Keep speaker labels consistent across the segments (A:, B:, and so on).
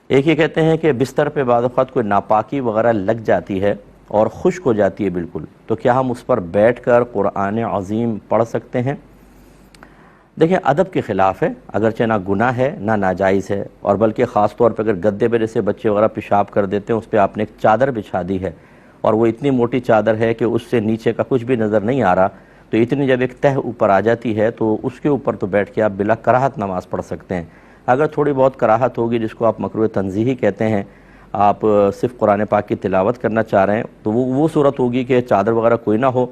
A: ایک یہ کہتے ہیں کہ بستر پہ بعض اوقات کوئی ناپاکی وغیرہ لگ جاتی ہے اور خشک ہو جاتی ہے بالکل، تو کیا ہم اس پر بیٹھ کر قرآن عظیم پڑھ سکتے ہیں؟ دیکھیں، ادب کے خلاف ہے، اگرچہ نہ گناہ ہے نہ ناجائز ہے، اور بلکہ خاص طور پہ اگر گدے پہ جیسے بچے وغیرہ پیشاب کر دیتے ہیں، اس پہ آپ نے ایک چادر بچھا دی ہے اور وہ اتنی موٹی چادر ہے کہ اس سے نیچے کا کچھ بھی نظر نہیں آ رہا، تو اتنی جب ایک تہہ اوپر آ جاتی ہے تو اس کے اوپر تو بیٹھ کے آپ بلا کراہت نماز پڑھ سکتے ہیں۔ اگر تھوڑی بہت کراہت ہوگی، جس کو آپ مکروہ تنزیہی کہتے ہیں، آپ صرف قرآن پاک کی تلاوت کرنا چاہ رہے ہیں، تو وہ صورت ہوگی کہ چادر وغیرہ کوئی نہ ہو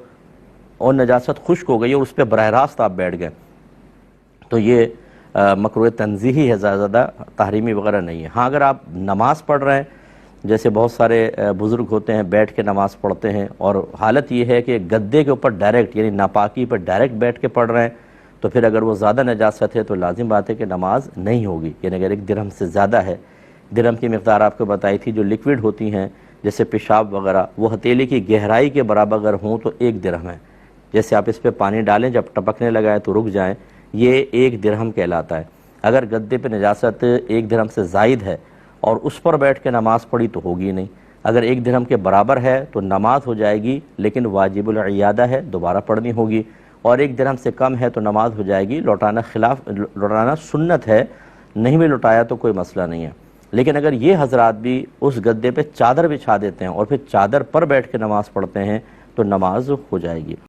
A: اور نجاست خشک ہو گئی اور اس پہ براہ راست آپ بیٹھ گئے، تو یہ مکروہ تنزیہی ہے، زیادہ تحریمی وغیرہ نہیں ہے۔ ہاں، اگر آپ نماز پڑھ رہے ہیں، جیسے بہت سارے بزرگ ہوتے ہیں بیٹھ کے نماز پڑھتے ہیں، اور حالت یہ ہے کہ گدے کے اوپر ڈائریکٹ یعنی ناپاکی پر ڈائریکٹ بیٹھ کے پڑھ رہے ہیں، تو پھر اگر وہ زیادہ نجاست ہے تو لازم بات ہے کہ نماز نہیں ہوگی، یعنی اگر ایک درہم سے زیادہ ہے۔ درہم کی مقدار آپ کو بتائی تھی، جو لیکوڈ ہوتی ہیں جیسے پیشاب وغیرہ، وہ ہتھیلی کی گہرائی کے برابر اگر ہوں تو 1 درہم ہے۔ جیسے آپ اس پہ پانی ڈالیں، جب ٹپکنے لگائے تو رک جائیں، یہ 1 درہم کہلاتا ہے۔ اگر گدے پہ نجاست 1 درہم سے زائد ہے اور اس پر بیٹھ کے نماز پڑھی تو ہوگی نہیں۔ اگر 1 درہم کے برابر ہے تو نماز ہو جائے گی، لیکن واجب العیادہ ہے، دوبارہ پڑھنی ہوگی، اور 1 درہم سے کم ہے تو نماز ہو جائے گی، لوٹانا سنت ہے، نہیں بھی لوٹایا تو کوئی مسئلہ نہیں ہے۔ لیکن اگر یہ حضرات بھی اس گدے پہ چادر بچھا دیتے ہیں اور پھر چادر پر بیٹھ کے نماز پڑھتے ہیں تو نماز ہو جائے گی۔